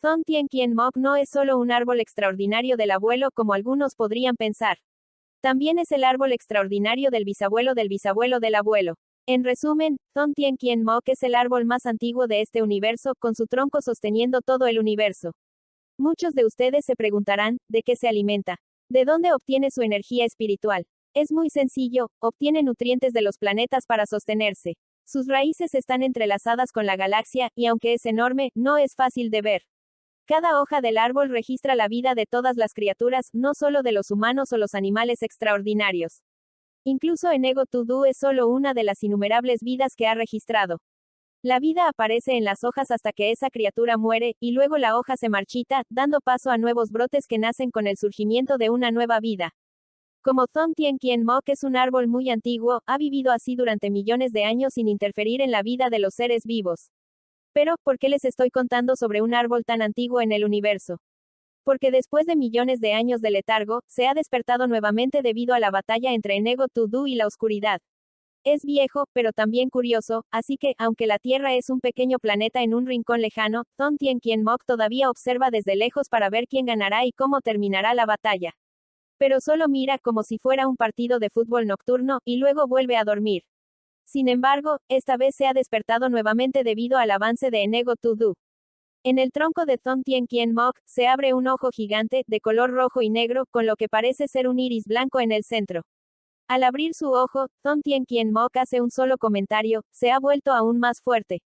Thon Tien Kien Mok no es solo un árbol extraordinario del abuelo como algunos podrían pensar. También es el árbol extraordinario del bisabuelo del bisabuelo del abuelo. En resumen, Thon Tien Kien Mok es el árbol más antiguo de este universo, con su tronco sosteniendo todo el universo. Muchos de ustedes se preguntarán, ¿de qué se alimenta? ¿De dónde obtiene su energía espiritual? Es muy sencillo, obtiene nutrientes de los planetas para sostenerse. Sus raíces están entrelazadas con la galaxia, y aunque es enorme, no es fácil de ver. Cada hoja del árbol registra la vida de todas las criaturas, no solo de los humanos o los animales extraordinarios. Incluso Enego Tudu es solo una de las innumerables vidas que ha registrado. La vida aparece en las hojas hasta que esa criatura muere, y luego la hoja se marchita, dando paso a nuevos brotes que nacen con el surgimiento de una nueva vida. Como Thon Tien Kien Mok es un árbol muy antiguo, ha vivido así durante millones de años sin interferir en la vida de los seres vivos. Pero, ¿por qué les estoy contando sobre un árbol tan antiguo en el universo? Porque después de millones de años de letargo, se ha despertado nuevamente debido a la batalla entre Enego Tudu y la oscuridad. Es viejo, pero también curioso, así que, aunque la Tierra es un pequeño planeta en un rincón lejano, Thon Tien Kien Mok todavía observa desde lejos para ver quién ganará y cómo terminará la batalla. Pero solo mira como si fuera un partido de fútbol nocturno, y luego vuelve a dormir. Sin embargo, esta vez se ha despertado nuevamente debido al avance de Enego Tudu. En el tronco de Thon Tien Kien Mok, se abre un ojo gigante, de color rojo y negro, con lo que parece ser un iris blanco en el centro. Al abrir su ojo, Thon Tien Kien Mok hace un solo comentario: se ha vuelto aún más fuerte.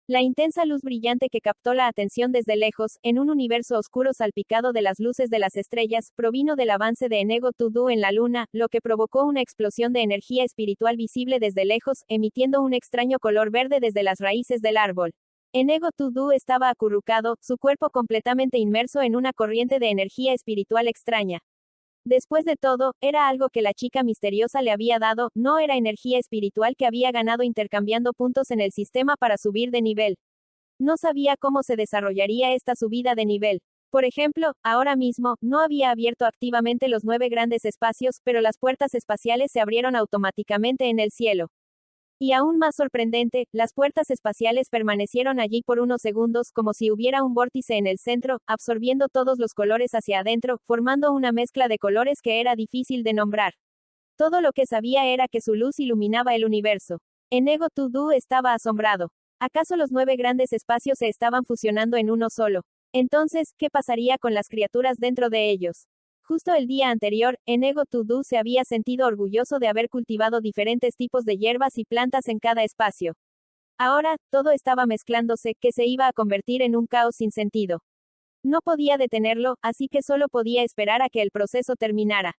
La intensa luz brillante que captó la atención desde lejos, en un universo oscuro salpicado de las luces de las estrellas, provino del avance de Enego Tudu en la luna, lo que provocó una explosión de energía espiritual visible desde lejos, emitiendo un extraño color verde desde las raíces del árbol. Enego Tudu estaba acurrucado, su cuerpo completamente inmerso en una corriente de energía espiritual extraña. Después de todo, era algo que la chica misteriosa le había dado, no era energía espiritual que había ganado intercambiando puntos en el sistema para subir de nivel. No sabía cómo se desarrollaría esta subida de nivel. Por ejemplo, ahora mismo, no había abierto activamente los 9 grandes espacios, pero las puertas espaciales se abrieron automáticamente en el cielo. Y aún más sorprendente, las puertas espaciales permanecieron allí por unos segundos, como si hubiera un vórtice en el centro, absorbiendo todos los colores hacia adentro, formando una mezcla de colores que era difícil de nombrar. Todo lo que sabía era que su luz iluminaba el universo. Enego Tudu estaba asombrado. ¿Acaso los 9 grandes espacios se estaban fusionando en uno solo? Entonces, ¿qué pasaría con las criaturas dentro de ellos? Justo el día anterior, Enego Tudu se había sentido orgulloso de haber cultivado diferentes tipos de hierbas y plantas en cada espacio. Ahora, todo estaba mezclándose, que se iba a convertir en un caos sin sentido. No podía detenerlo, así que solo podía esperar a que el proceso terminara.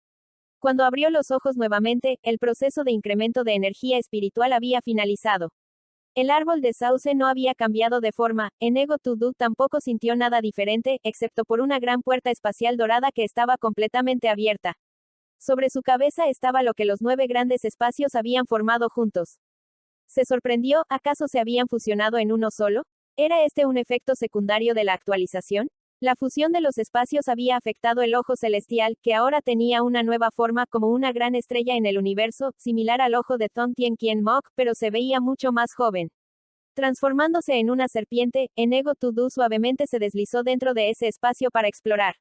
Cuando abrió los ojos nuevamente, el proceso de incremento de energía espiritual había finalizado. El árbol de sauce no había cambiado de forma, Enego Tudu tampoco sintió nada diferente, excepto por una gran puerta espacial dorada que estaba completamente abierta. Sobre su cabeza estaba lo que los 9 grandes espacios habían formado juntos. Se sorprendió, ¿acaso se habían fusionado en uno solo? ¿Era este un efecto secundario de la actualización? La fusión de los espacios había afectado el ojo celestial, que ahora tenía una nueva forma como una gran estrella en el universo, similar al ojo de Thon Tien Kien Mok, pero se veía mucho más joven. Transformándose en una serpiente, Enego Tudu suavemente se deslizó dentro de ese espacio para explorar.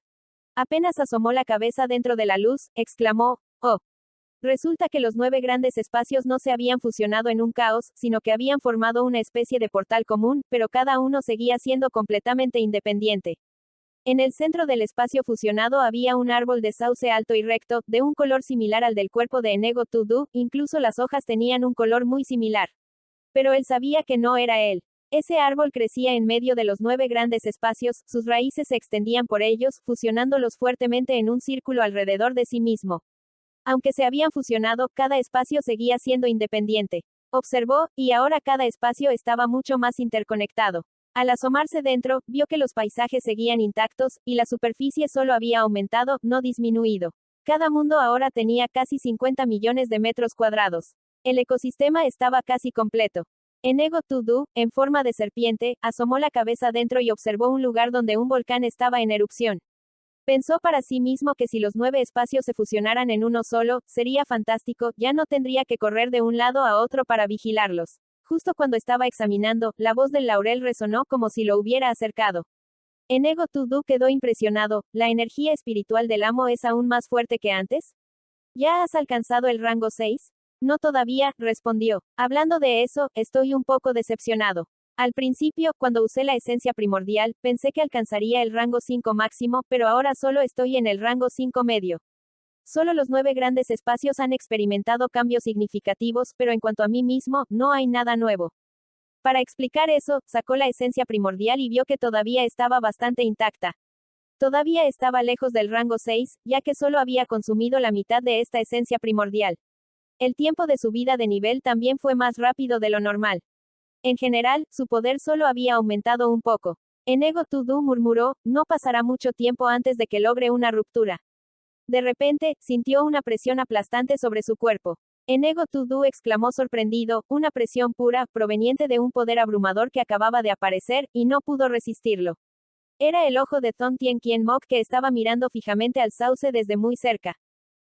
Apenas asomó la cabeza dentro de la luz, exclamó: «Oh». Resulta que los 9 grandes espacios no se habían fusionado en un caos, sino que habían formado una especie de portal común, pero cada uno seguía siendo completamente independiente. En el centro del espacio fusionado había un árbol de sauce alto y recto, de un color similar al del cuerpo de Enego Tudu, incluso las hojas tenían un color muy similar. Pero él sabía que no era él. Ese árbol crecía en medio de los 9 grandes espacios, sus raíces se extendían por ellos, fusionándolos fuertemente en un círculo alrededor de sí mismo. Aunque se habían fusionado, cada espacio seguía siendo independiente. Observó, y ahora cada espacio estaba mucho más interconectado. Al asomarse dentro, vio que los paisajes seguían intactos, y la superficie solo había aumentado, no disminuido. Cada mundo ahora tenía casi 50 millones de metros cuadrados. El ecosistema estaba casi completo. Enego Tudu, en forma de serpiente, asomó la cabeza dentro y observó un lugar donde un volcán estaba en erupción. Pensó para sí mismo que si los 9 espacios se fusionaran en uno solo, sería fantástico, ya no tendría que correr de un lado a otro para vigilarlos. Justo cuando estaba examinando, la voz del laurel resonó como si lo hubiera acercado. Enego Tudu quedó impresionado. ¿La energía espiritual del amo es aún más fuerte que antes? ¿Ya has alcanzado el rango 6? No todavía, respondió. Hablando de eso, estoy un poco decepcionado. Al principio, cuando usé la esencia primordial, pensé que alcanzaría el rango 5 máximo, pero ahora solo estoy en el rango 5 medio. Solo los 9 grandes espacios han experimentado cambios significativos, pero en cuanto a mí mismo, no hay nada nuevo. Para explicar eso, sacó la esencia primordial y vio que todavía estaba bastante intacta. Todavía estaba lejos del rango 6, ya que solo había consumido la mitad de esta esencia primordial. El tiempo de subida de nivel también fue más rápido de lo normal. En general, su poder solo había aumentado un poco. Enego Tudu murmuró, no pasará mucho tiempo antes de que logre una ruptura. De repente, sintió una presión aplastante sobre su cuerpo. Enego Tudu exclamó sorprendido, una presión pura, proveniente de un poder abrumador que acababa de aparecer, y no pudo resistirlo. Era el ojo de Thon Tien Kien Mok que estaba mirando fijamente al sauce desde muy cerca.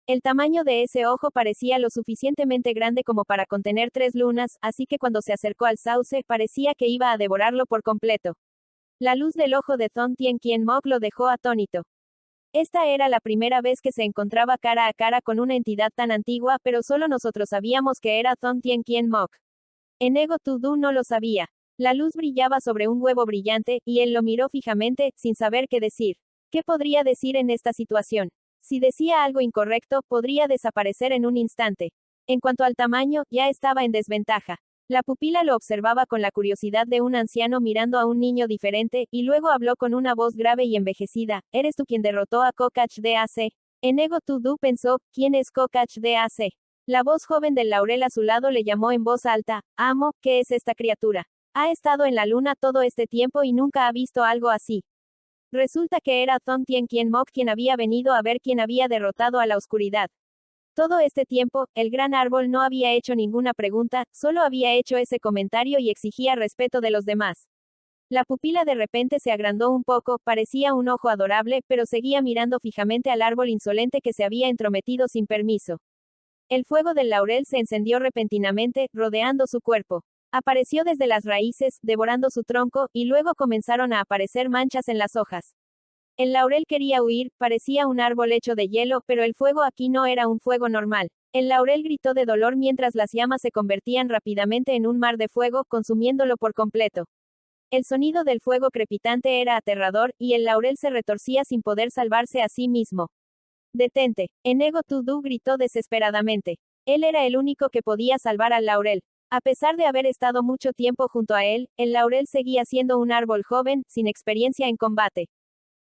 El tamaño de ese ojo parecía lo suficientemente grande como para contener 3 lunas, así que cuando se acercó al sauce, parecía que iba a devorarlo por completo. La luz del ojo de Thon Tien Kien Mok lo dejó atónito. Esta era la primera vez que se encontraba cara a cara con una entidad tan antigua, pero solo nosotros sabíamos que era Thon Tien Kien Mok. Enego Tudu no lo sabía. La luz brillaba sobre un huevo brillante, y él lo miró fijamente, sin saber qué decir. ¿Qué podría decir en esta situación? Si decía algo incorrecto, podría desaparecer en un instante. En cuanto al tamaño, ya estaba en desventaja. La pupila lo observaba con la curiosidad de un anciano mirando a un niño diferente, y luego habló con una voz grave y envejecida. ¿Eres tú quien derrotó a Kokach DAC? Enego Tudu pensó, ¿quién es Kokach DAC? La voz joven del laurel a su lado le llamó en voz alta, Amo, ¿qué es esta criatura? Ha estado en la luna todo este tiempo y nunca ha visto algo así. Resulta que era Thon Tien Kien Mok quien había venido a ver quién había derrotado a la oscuridad. Todo este tiempo, el gran árbol no había hecho ninguna pregunta, solo había hecho ese comentario y exigía respeto de los demás. La pupila de repente se agrandó un poco, parecía un ojo adorable, pero seguía mirando fijamente al árbol insolente que se había entrometido sin permiso. El fuego del laurel se encendió repentinamente, rodeando su cuerpo. Apareció desde las raíces, devorando su tronco, y luego comenzaron a aparecer manchas en las hojas. El laurel quería huir, parecía un árbol hecho de hielo, pero el fuego aquí no era un fuego normal. El laurel gritó de dolor mientras las llamas se convertían rápidamente en un mar de fuego, consumiéndolo por completo. El sonido del fuego crepitante era aterrador, y el laurel se retorcía sin poder salvarse a sí mismo. Detente. Enego Tudu gritó desesperadamente. Él era el único que podía salvar al laurel. A pesar de haber estado mucho tiempo junto a él, el laurel seguía siendo un árbol joven, sin experiencia en combate.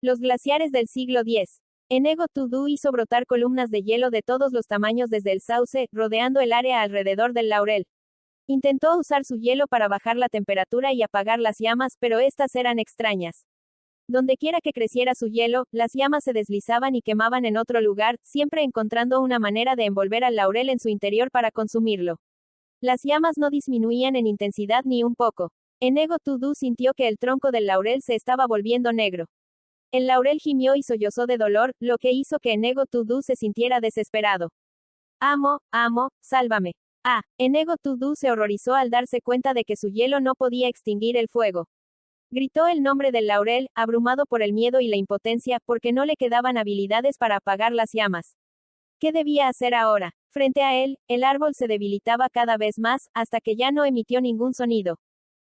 Los glaciares del siglo X. Enego Tudu hizo brotar columnas de hielo de todos los tamaños desde el sauce, rodeando el área alrededor del laurel. Intentó usar su hielo para bajar la temperatura y apagar las llamas, pero estas eran extrañas. Dondequiera que creciera su hielo, las llamas se deslizaban y quemaban en otro lugar, siempre encontrando una manera de envolver al laurel en su interior para consumirlo. Las llamas no disminuían en intensidad ni un poco. Enego Tudu sintió que el tronco del laurel se estaba volviendo negro. El laurel gimió y sollozó de dolor, lo que hizo que Enego Tudu se sintiera desesperado. Amo, sálvame. Enego Tudu se horrorizó al darse cuenta de que su hielo no podía extinguir el fuego. Gritó el nombre del laurel, abrumado por el miedo y la impotencia, porque no le quedaban habilidades para apagar las llamas. ¿Qué debía hacer ahora? Frente a él, el árbol se debilitaba cada vez más, hasta que ya no emitió ningún sonido.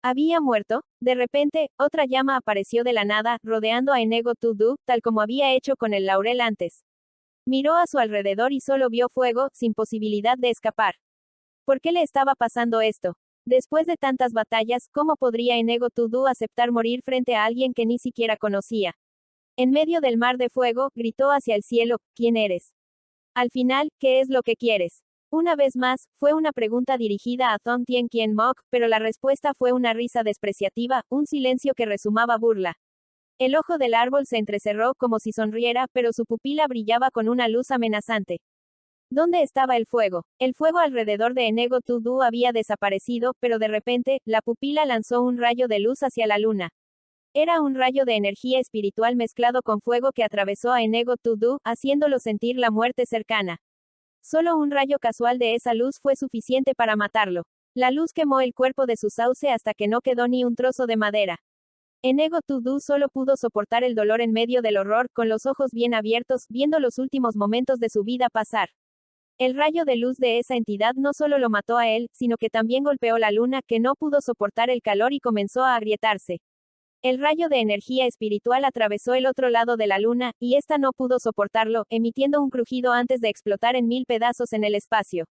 ¿Había muerto? De repente, otra llama apareció de la nada, rodeando a Enego Tudu, tal como había hecho con el laurel antes. Miró a su alrededor y solo vio fuego, sin posibilidad de escapar. ¿Por qué le estaba pasando esto? Después de tantas batallas, ¿cómo podría Enego Tudu aceptar morir frente a alguien que ni siquiera conocía? En medio del mar de fuego, gritó hacia el cielo, ¿quién eres? Al final, ¿qué es lo que quieres? Una vez más, fue una pregunta dirigida a Thon Tien Kien Mok, pero la respuesta fue una risa despreciativa, un silencio que resumaba burla. El ojo del árbol se entrecerró como si sonriera, pero su pupila brillaba con una luz amenazante. ¿Dónde estaba el fuego? El fuego alrededor de Enego Tudu había desaparecido, pero de repente, la pupila lanzó un rayo de luz hacia la luna. Era un rayo de energía espiritual mezclado con fuego que atravesó a Enego Tudu, haciéndolo sentir la muerte cercana. Solo un rayo casual de esa luz fue suficiente para matarlo. La luz quemó el cuerpo de su sauce hasta que no quedó ni un trozo de madera. Enego Tudu solo pudo soportar el dolor en medio del horror, con los ojos bien abiertos, viendo los últimos momentos de su vida pasar. El rayo de luz de esa entidad no solo lo mató a él, sino que también golpeó la luna, que no pudo soportar el calor y comenzó a agrietarse. El rayo de energía espiritual atravesó el otro lado de la luna, y ésta no pudo soportarlo, emitiendo un crujido antes de explotar en 1000 pedazos en el espacio.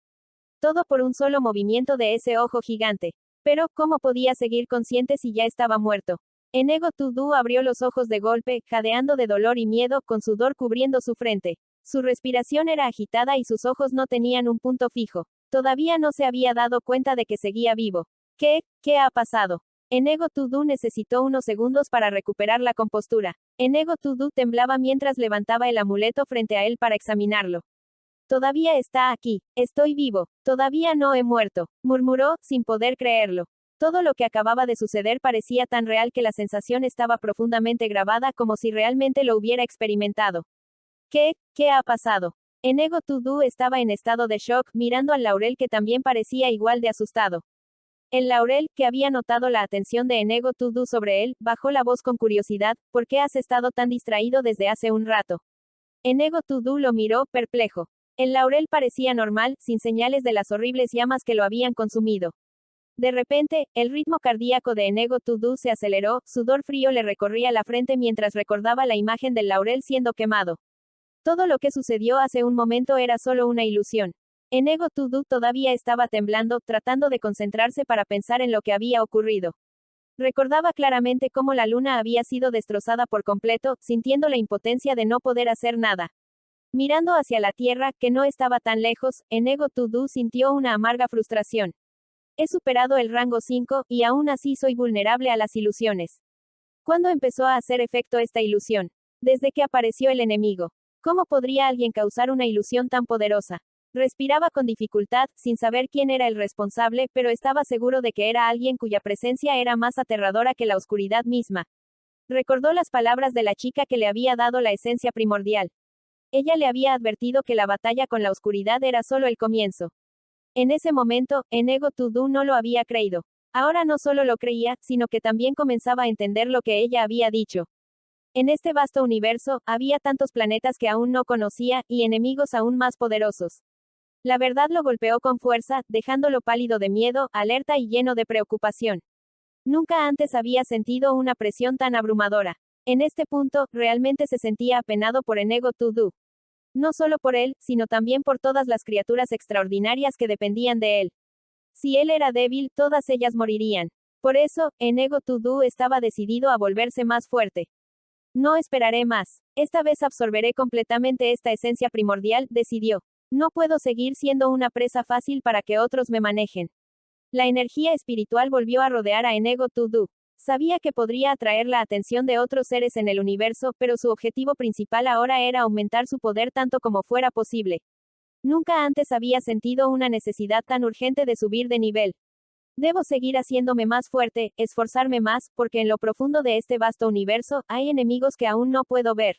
Todo por un solo movimiento de ese ojo gigante. Pero, ¿cómo podía seguir consciente si ya estaba muerto? Enego Tudu abrió los ojos de golpe, jadeando de dolor y miedo, con sudor cubriendo su frente. Su respiración era agitada y sus ojos no tenían un punto fijo. Todavía no se había dado cuenta de que seguía vivo. ¿Qué ha pasado? Enego Tudu necesitó unos segundos para recuperar la compostura. Enego Tudu temblaba mientras levantaba el amuleto frente a él para examinarlo. Todavía está aquí. Estoy vivo. Todavía no he muerto, murmuró, sin poder creerlo. Todo lo que acababa de suceder parecía tan real que la sensación estaba profundamente grabada, como si realmente lo hubiera experimentado. ¿Qué ha pasado? Enego Tudu estaba en estado de shock, mirando al laurel que también parecía igual de asustado. El laurel, que había notado la atención de Enego Tudu sobre él, bajó la voz con curiosidad. ¿Por qué has estado tan distraído desde hace un rato? Enego Tudu lo miró, perplejo. El laurel parecía normal, sin señales de las horribles llamas que lo habían consumido. De repente, el ritmo cardíaco de Enego Tudu se aceleró, sudor frío le recorría la frente mientras recordaba la imagen del laurel siendo quemado. Todo lo que sucedió hace un momento era solo una ilusión. Enego Tudu todavía estaba temblando, tratando de concentrarse para pensar en lo que había ocurrido. Recordaba claramente cómo la luna había sido destrozada por completo, sintiendo la impotencia de no poder hacer nada. Mirando hacia la tierra, que no estaba tan lejos, Enego Tudu sintió una amarga frustración. He superado el rango 5, y aún así soy vulnerable a las ilusiones. ¿Cuándo empezó a hacer efecto esta ilusión? Desde que apareció el enemigo. ¿Cómo podría alguien causar una ilusión tan poderosa? Respiraba con dificultad, sin saber quién era el responsable, pero estaba seguro de que era alguien cuya presencia era más aterradora que la oscuridad misma. Recordó las palabras de la chica que le había dado la esencia primordial. Ella le había advertido que la batalla con la oscuridad era solo el comienzo. En ese momento, Enego Tudu no lo había creído. Ahora no solo lo creía, sino que también comenzaba a entender lo que ella había dicho. En este vasto universo, había tantos planetas que aún no conocía, y enemigos aún más poderosos. La verdad lo golpeó con fuerza, dejándolo pálido de miedo, alerta y lleno de preocupación. Nunca antes había sentido una presión tan abrumadora. En este punto, realmente se sentía apenado por Enego Tudu. No solo por él, sino también por todas las criaturas extraordinarias que dependían de él. Si él era débil, todas ellas morirían. Por eso, Enego Tudu estaba decidido a volverse más fuerte. No esperaré más. Esta vez absorberé completamente esta esencia primordial, decidió. No puedo seguir siendo una presa fácil para que otros me manejen. La energía espiritual volvió a rodear a Enego Tudu. Sabía que podría atraer la atención de otros seres en el universo, pero su objetivo principal ahora era aumentar su poder tanto como fuera posible. Nunca antes había sentido una necesidad tan urgente de subir de nivel. Debo seguir haciéndome más fuerte, esforzarme más, porque en lo profundo de este vasto universo, hay enemigos que aún no puedo ver.